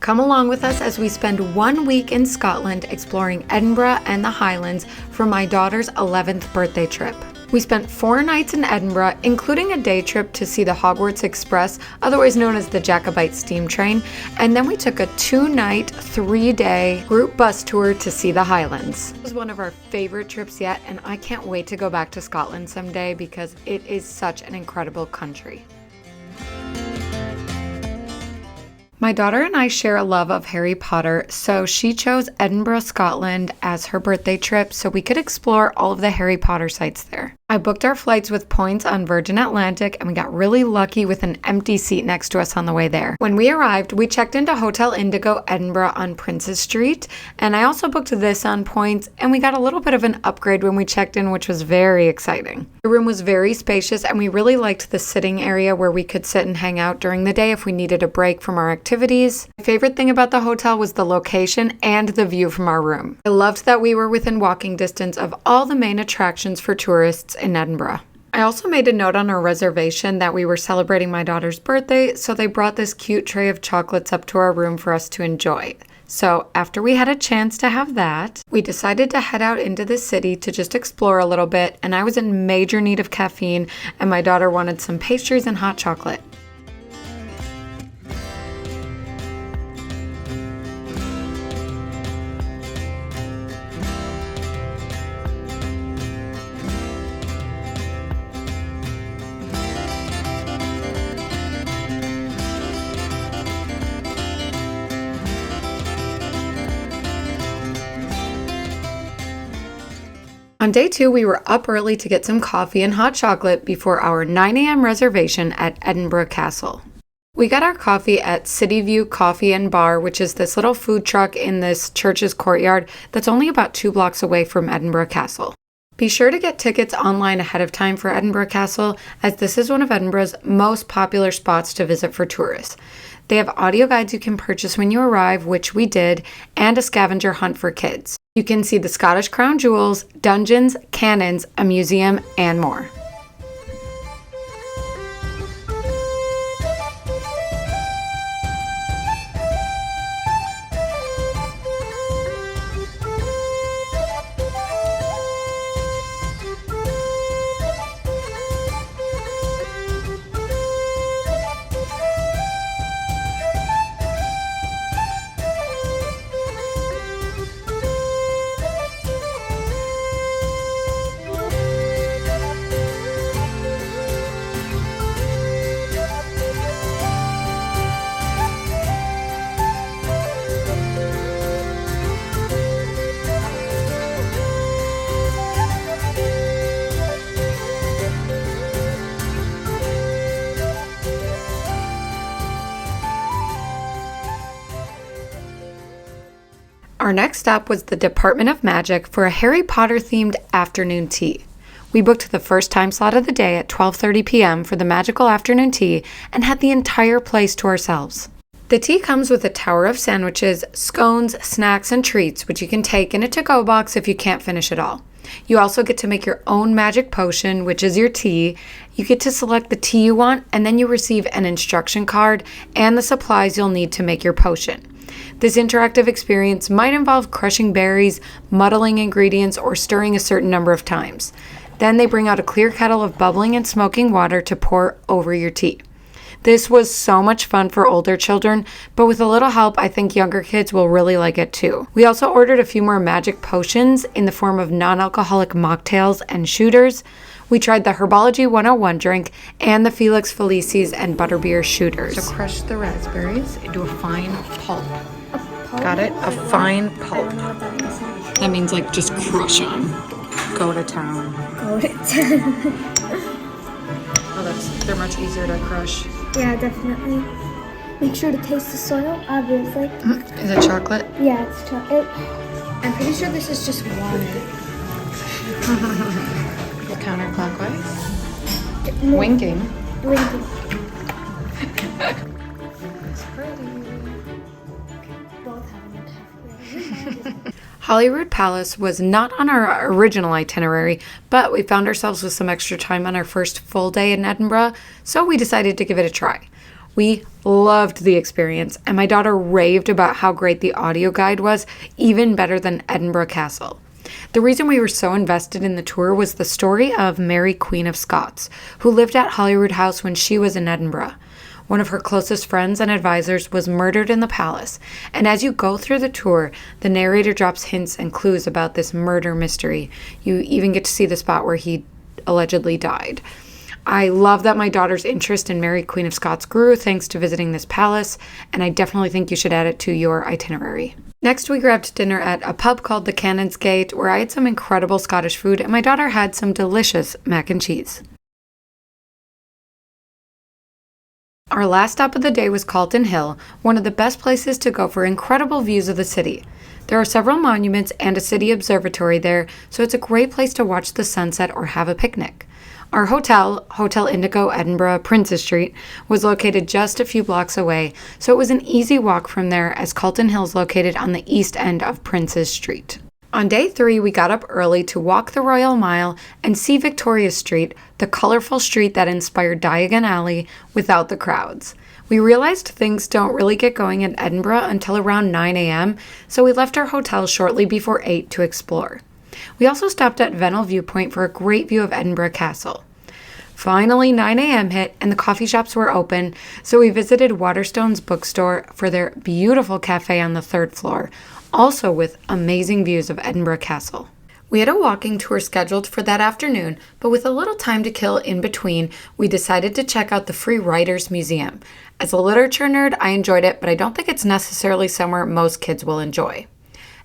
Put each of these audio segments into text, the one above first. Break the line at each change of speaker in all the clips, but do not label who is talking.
Come along with us as we spend 1 week in Scotland exploring Edinburgh and the Highlands for my daughter's 11th birthday trip. We spent 4 nights in Edinburgh, including a day trip to see the Hogwarts Express, otherwise known as the Jacobite steam train, and then we took a 2-night, 3-day group bus tour to see the Highlands. It was one of our favorite trips yet, and I can't wait to go back to Scotland someday because it is such an incredible country. My daughter and I share a love of Harry Potter, so she chose Edinburgh, Scotland as her birthday trip so we could explore all of the Harry Potter sites there. I booked our flights with points on Virgin Atlantic and we got really lucky with an empty seat next to us on the way there. When we arrived, we checked into Hotel Indigo Edinburgh on Princes Street, and I also booked this on points, and we got a little bit of an upgrade when we checked in, which was very exciting. The room was very spacious and we really liked the sitting area where we could sit and hang out during the day if we needed a break from our activities. My favorite thing about the hotel was the location and the view from our room. I loved that we were within walking distance of all the main attractions for tourists in Edinburgh. I also made a note on our reservation that we were celebrating my daughter's birthday, so they brought this cute tray of chocolates up to our room for us to enjoy. So after we had a chance to have that, we decided to head out into the city to just explore a little bit, and I was in major need of caffeine and my daughter wanted some pastries and hot chocolate. On day 2, we were up early to get some coffee and hot chocolate before our 9 a.m. reservation at Edinburgh Castle. We got our coffee at City View Coffee and Bar, which is this little food truck in this church's courtyard that's only about 2 blocks away from Edinburgh Castle. Be sure to get tickets online ahead of time for Edinburgh Castle, as this is one of Edinburgh's most popular spots to visit for tourists. They have audio guides you can purchase when you arrive, which we did, and a scavenger hunt for kids. You can see the Scottish crown jewels, dungeons, cannons, a museum, and more. Our next stop was the Department of Magic for a Harry Potter themed afternoon tea. We booked the first time slot of the day at 12:30 p.m. for the magical afternoon tea and had the entire place to ourselves. The tea comes with a tower of sandwiches, scones, snacks, and treats, which you can take in a to-go box if you can't finish it all. You also get to make your own magic potion, which is your tea. You get to select the tea you want, and then you receive an instruction card and the supplies you'll need to make your potion. This interactive experience might involve crushing berries, muddling ingredients, or stirring a certain number of times. Then they bring out a clear kettle of bubbling and smoking water to pour over your tea. This was so much fun for older children, but with a little help, I think younger kids will really like it too. We also ordered a few more magic potions in the form of non-alcoholic mocktails and shooters. We tried the Herbology 101 drink and the Felix Felicis and Butterbeer shooters. So crush the raspberries into a fine pulp. Got it? A fine pulp. That means like just crush them. Go to town.
Go to town.
Oh, they're much easier to crush.
Yeah, definitely. Make sure to taste the soil, obviously.
Is it chocolate?
Yeah, it's chocolate. I'm pretty sure this is just water.
Counterclockwise. Winking.
Winking.
It's pretty.
Both having a tough
Holyrood Palace was not on our original itinerary, but we found ourselves with some extra time on our first full day in Edinburgh, so we decided to give it a try. We Loved the experience, and my daughter raved about how great the audio guide was, even better than Edinburgh Castle. The reason we were so invested in the tour was the story of Mary, Queen of Scots, who lived at Holyrood House when she was in Edinburgh. One of her closest friends and advisors was murdered in the palace, and as you go through the tour, the narrator drops hints and clues about this murder mystery. You even get to see the spot where he allegedly died. I love that my daughter's interest in Mary, Queen of Scots grew thanks to visiting this palace, and I definitely think you should add it to your itinerary. Next, we grabbed dinner at a pub called the Canonsgate, where I had some incredible Scottish food, and my daughter had some delicious mac and cheese. Our last stop of the day was Calton Hill, one of the best places to go for incredible views of the city. There are several monuments and a city observatory there, so it's a great place to watch the sunset or have a picnic. Our hotel, Hotel Indigo, Edinburgh, Princes Street, was located just a few blocks away, so it was an easy walk from there as Calton Hill is located on the east end of Princes Street. On day 3, we got up early to walk the Royal Mile and see Victoria Street, the colorful street that inspired Diagon Alley, without the crowds. We realized things don't really get going in Edinburgh until around 9 a.m., so we left our hotel shortly before 8 to explore. We also stopped at Vennel Viewpoint for a great view of Edinburgh Castle. Finally, 9 a.m. hit and the coffee shops were open, so we visited Waterstone's bookstore for their beautiful cafe on the 3rd floor, also with amazing views of Edinburgh Castle. We had a walking tour scheduled for that afternoon, but with a little time to kill in between, we decided to check out the Free Writers Museum. As a literature nerd, I enjoyed it, but I don't think it's necessarily somewhere most kids will enjoy.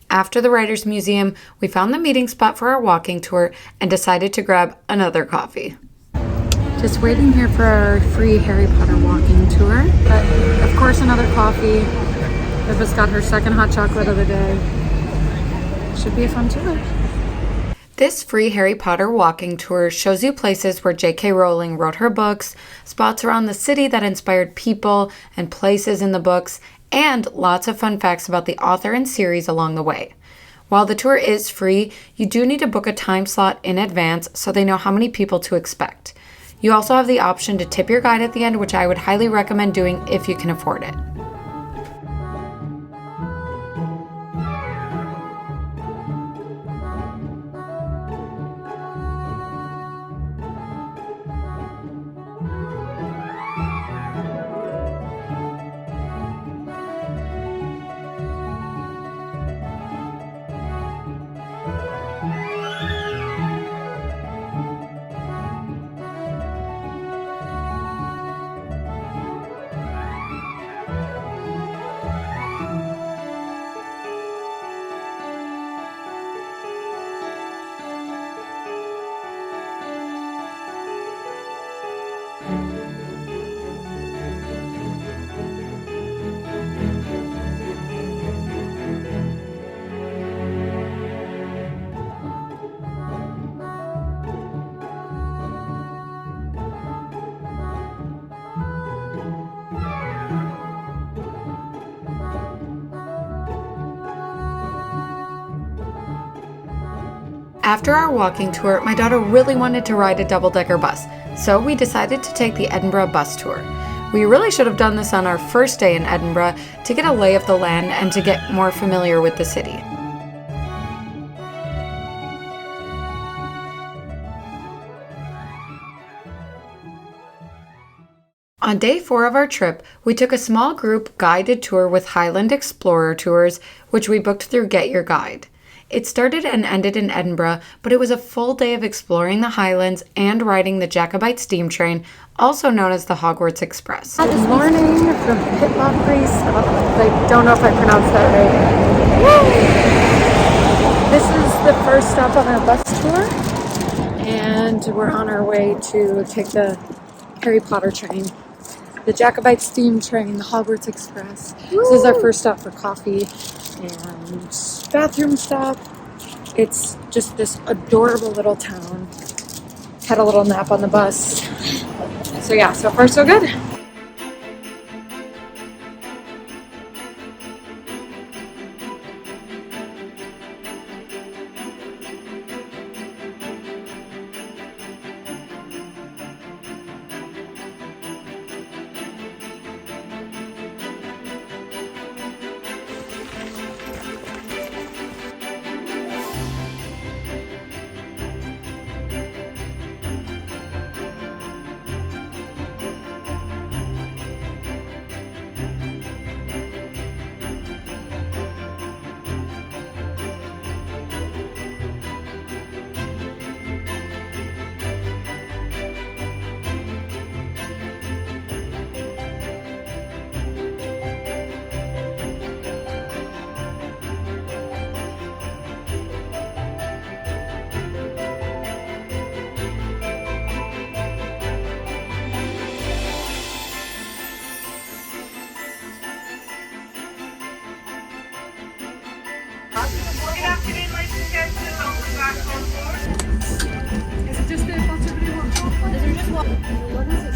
After the Writers Museum, we found the meeting spot for our walking tour and decided to grab another coffee. Just waiting here for our free Harry Potter walking tour. But of course, another coffee. Eva's got her second hot chocolate of the day. Should be a fun tour. This free Harry Potter walking tour shows you places where J.K. Rowling wrote her books, spots around the city that inspired people and places in the books, and lots of fun facts about the author and series along the way. While the tour is free, you do need to book a time slot in advance so they know how many people to expect. You also have the option to tip your guide at the end, which I would highly recommend doing if you can afford it. After our walking tour, my daughter really wanted to ride a double-decker bus, so we decided to take the Edinburgh bus tour. We really should have done this on our first day in Edinburgh to get a lay of the land and to get more familiar with the city. On day 4 of our trip, we took a small group guided tour with Highland Explorer Tours, which we booked through Get Your Guide. It started and ended in Edinburgh, but it was a full day of exploring the Highlands and riding the Jacobite steam train, also known as the Hogwarts Express. Good morning from Pitlock Greece. I don't know if I pronounced that right. This is the first stop on our bus tour, and we're on our way to take the Harry Potter train. The Jacobite steam train, the Hogwarts Express. Woo! This is our first stop for coffee and bathroom stop. It's just this adorable little town. Had a little nap on the bus. So yeah, so far so good.
Good afternoon, ladies and gentlemen. Welcome back on board.
Is it just the butterbeer hot chocolate? Is there just one?
What is it?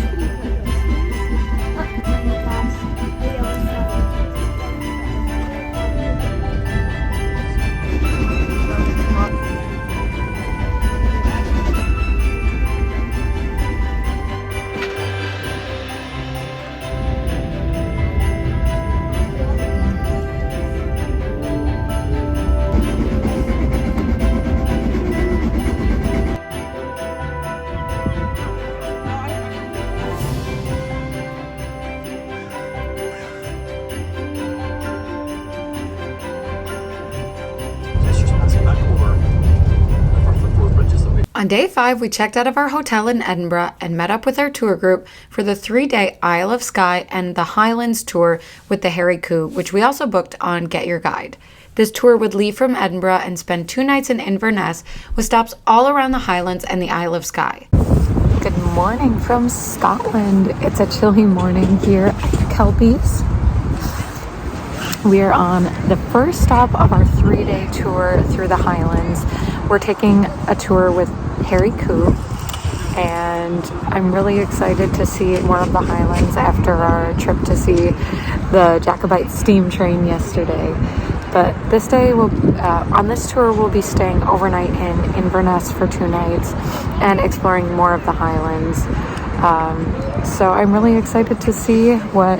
On day 5, we checked out of our hotel in Edinburgh and met up with our tour group for the 3-day Isle of Skye and the Highlands tour with the Harry Coo, which we also booked on Get Your Guide. This tour would leave from Edinburgh and spend 2 nights in Inverness with stops all around the Highlands and the Isle of Skye. Good morning from Scotland. It's a chilly morning here at Kelpie's. We are on the first stop of our 3-day tour through the Highlands. We're taking a tour with Harry Coo, and I'm really excited to see more of the Highlands after our trip to see the Jacobite steam train yesterday. But this day, on this tour, we'll be staying overnight in Inverness for 2 nights and exploring more of the Highlands. So I'm really excited to see what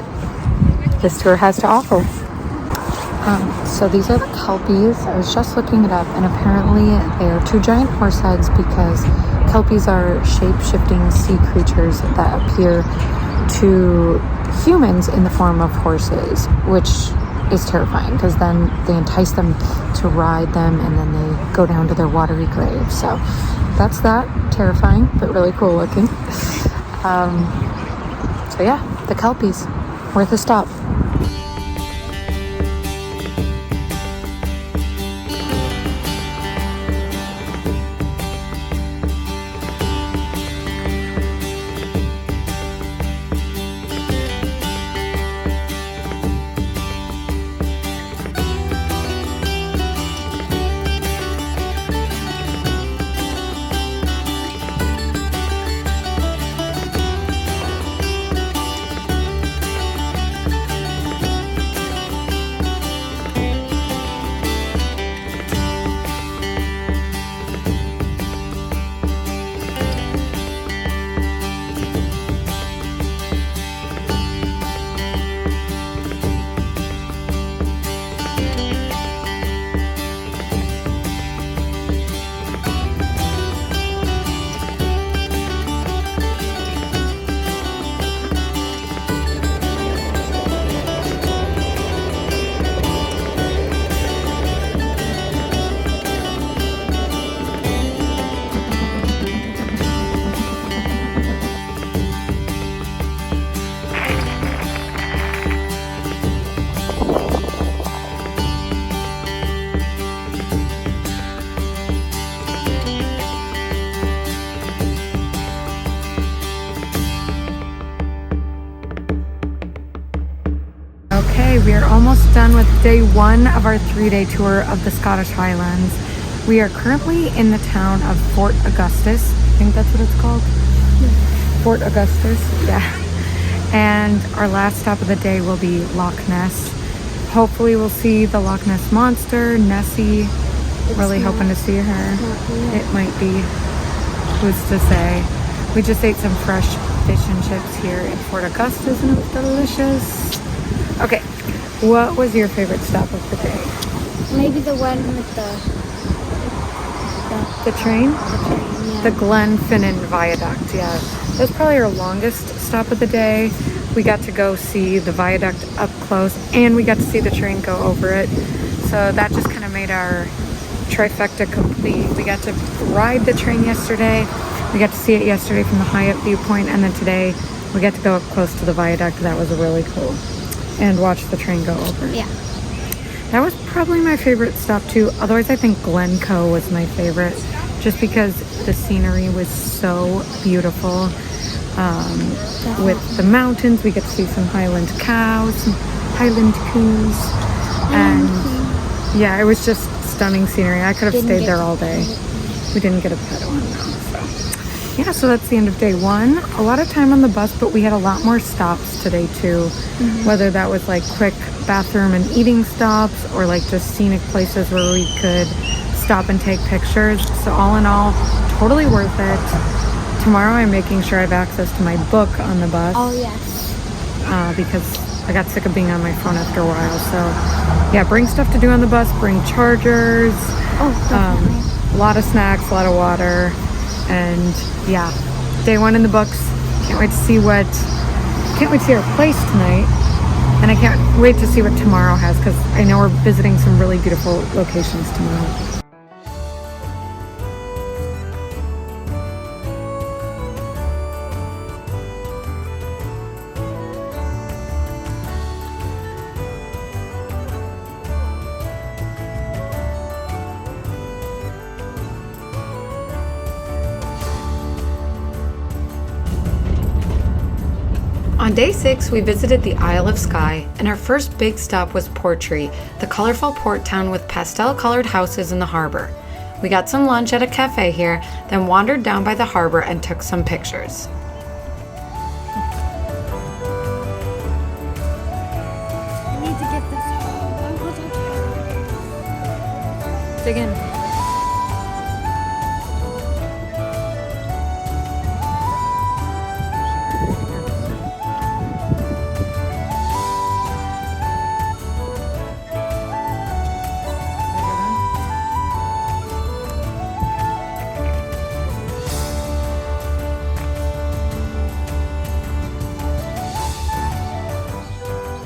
this tour has to offer. So these are the Kelpies. I was just looking it up, and apparently they are 2 giant horse heads because Kelpies are shape-shifting sea creatures that appear to humans in the form of horses, which is terrifying because then they entice them to ride them and then they go down to their watery grave. So that's that. Terrifying, but really cool looking. So yeah, the Kelpies. Worth a stop. We are almost done with day 1 of our 3-day tour of the Scottish Highlands. We are currently in the town of Fort Augustus. I think that's what it's called. Fort Augustus, yeah. And our last stop of the day will be Loch Ness. Hopefully we'll see the Loch Ness Monster, Nessie. Really hoping to see her. It might be. Who's to say? We just ate some fresh fish and chips here in Fort Augustus and it was delicious. Okay, what was your favorite stop of the day?
Maybe the one with
The train?
yeah.
The Glenfinnan Viaduct, yeah. That was probably our longest stop of the day. We got to go see the viaduct up close and we got to see the train go over it. So that just kind of made our trifecta complete. We got to ride the train yesterday. We got to see it yesterday from the Hyatt viewpoint, and then today we got to go up close to the viaduct. That was really cool. And watch the train go over.
Yeah.
That was probably my favorite stop too. Otherwise, I think Glencoe was my favorite, just because the scenery was so beautiful. With the mountains, we get to see some Highland cows, some Highland coos, and Yeah, it was just stunning scenery. I could have
Didn't
stayed
get
there
to
all day.
pet
We didn't get a pet one, no. So. Yeah, so that's the end of day one. A lot of time on the bus, but we had a lot more stops today too. Whether that was like quick bathroom and eating stops or like just scenic places where we could stop and take pictures. So all in all, totally worth it. Tomorrow I'm making sure I have access to my book on the bus.
Oh, yes.
Because I got sick of being on my phone after a while. So yeah, bring stuff to do on the bus, bring chargers,
Oh, definitely.
a lot of snacks, a lot of water, and yeah, day one in the books. Can't wait to see our place tonight, and I can't wait to see what tomorrow has, because I know we're visiting some really beautiful locations tomorrow. On day 6, we visited the Isle of Skye, and our first big stop was Portree, the colorful port town with pastel-colored houses in the harbor. We got some lunch at a cafe here, then wandered down by the harbor and took some pictures.
I need to get this.
Dig in.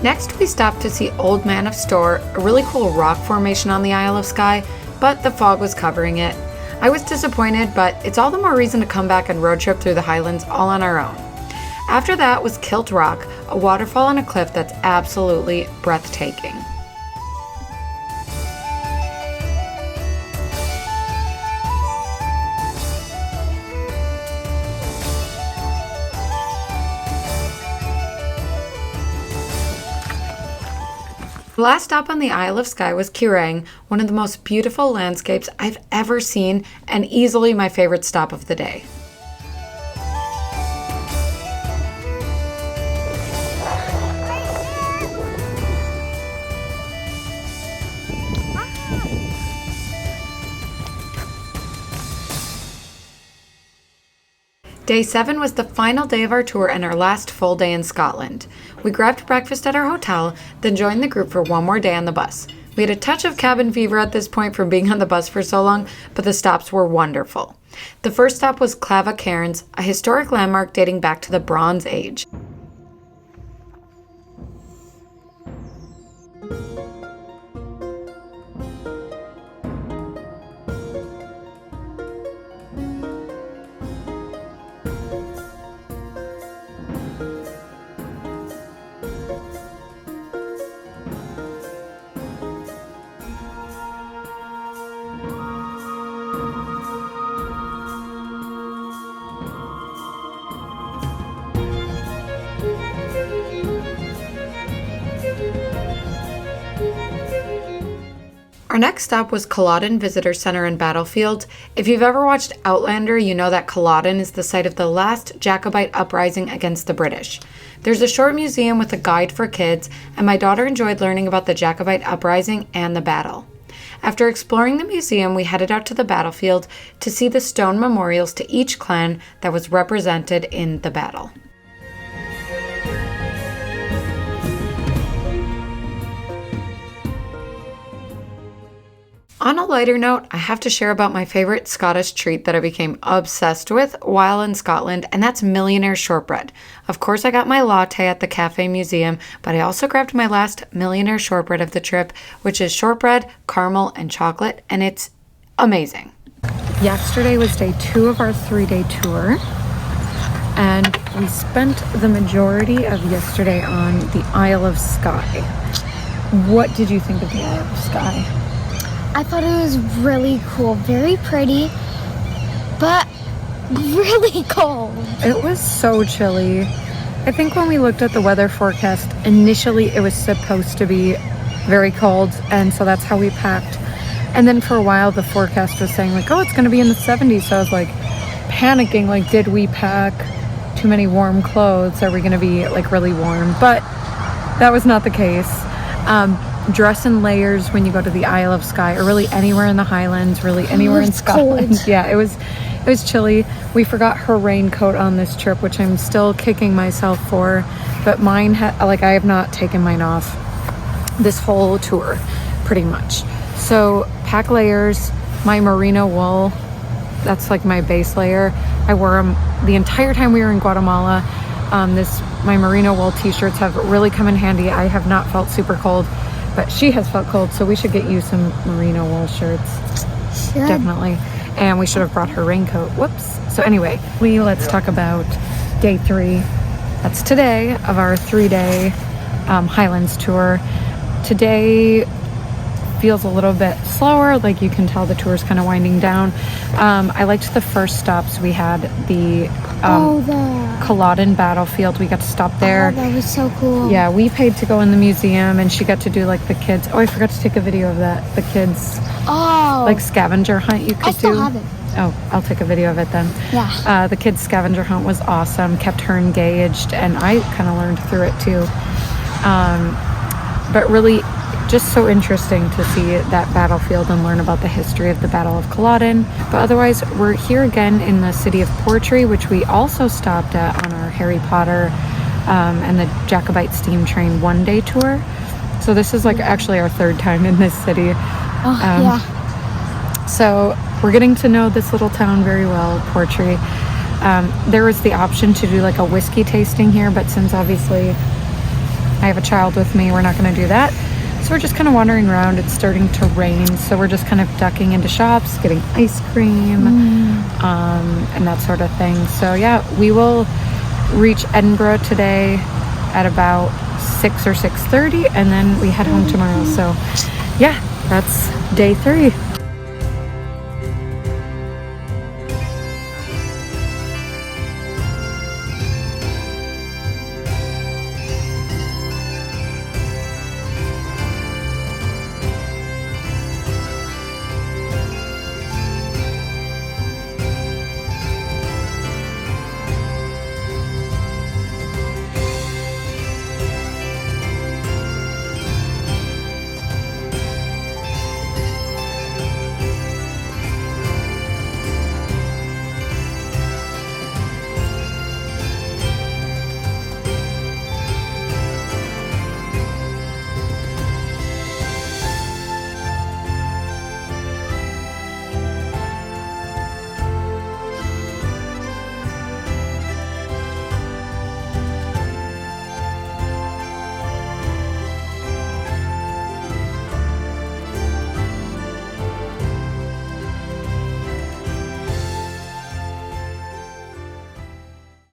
Next, we stopped to see Old Man of Storr, a really cool rock formation on the Isle of Skye, but the fog was covering it. I was disappointed, but it's all the more reason to come back and road trip through the Highlands all on our own. After that was Kilt Rock, a waterfall on a cliff that's absolutely breathtaking. The last stop on the Isle of Skye was Kirang, one of the most beautiful landscapes I've ever seen and easily my favorite stop of the day. Day 7 was the final day of our tour and our last full day in Scotland. We grabbed breakfast at our hotel, then joined the group for one more day on the bus. We had a touch of cabin fever at this point from being on the bus for so long, but the stops were wonderful. The first stop was Clava Cairns, a historic landmark dating back to the Bronze Age. Our next stop was Culloden Visitor Center and Battlefield. If you've ever watched Outlander, you know that Culloden is the site of the last Jacobite uprising against the British. There's a short museum with a guide for kids, and my daughter enjoyed learning about the Jacobite uprising and the battle. After exploring the museum, we headed out to the battlefield to see the stone memorials to each clan that was represented in the battle. On a lighter note, I have to share about my favorite Scottish treat that I became obsessed with while in Scotland, and that's Millionaire shortbread. Of course, I got my latte at the Cafe Museum, but I also grabbed my last Millionaire shortbread of the trip, which is shortbread, caramel, and chocolate, and it's amazing. Yesterday was day 2 of our 3-day tour, and we spent the majority of yesterday on the Isle of Skye. What did you think of the Isle of Skye?
I thought it was really cool, very pretty, but really cold.
It was so chilly. I think when we looked at the weather forecast, initially it was supposed to be very cold, and so that's how we packed. And then for a while the forecast was saying like, oh, it's going to be in the 70s, so I was like panicking, like, did we pack too many warm clothes? Are we going to be like really warm? But that was not the case. Dress in layers when you go to the Isle of Skye, or really anywhere in the Highlands, really anywhere in Scotland.
Cold.
Yeah, it was chilly. We forgot her raincoat on this trip, which I'm still kicking myself for, but mine I have not taken mine off this whole tour pretty much. So pack layers. My merino wool, that's like my base layer. I wore them the entire time we were in Guatemala. My merino wool t-shirts have really come in handy. I have not felt super cold, but she has felt cold, so we should get you some merino wool shirts.
Should.
Definitely. And we should have brought her raincoat. Whoops. So anyway, let's talk about day 3. That's today of our 3-day Highlands tour. Today feels a little bit slower, like you can tell the tour is kind of winding down. I liked the first stops we had, the Culloden battlefield. We got to stop there.
Oh, that was so cool.
Yeah, we paid to go in the museum, and she got to do like the kids. Oh, I forgot to take a video of that. The kids like scavenger hunt you could
I still
do.
have it.
Oh, I'll take a video of it then.
Yeah.
The kids scavenger hunt was awesome. Kept her engaged, and I kind of learned through it too. But really, just so interesting to see that battlefield and learn about the history of the Battle of Culloden. But otherwise, we're here again in the city of Portree, which we also stopped at on our Harry Potter and the Jacobite steam train 1-day tour. So this is like actually our 3rd time in this city.
Yeah.
So we're getting to know this little town very well, Portree. There was the option to do like a whiskey tasting here, but since obviously I have a child with me, we're not going to do that. So we're just kind of wandering around. It's starting to rain, so we're just kind of ducking into shops, getting ice cream, and that sort of thing. So yeah, we will reach Edinburgh today at about 6 or 6:30, and then we head home tomorrow. So yeah, that's day 3.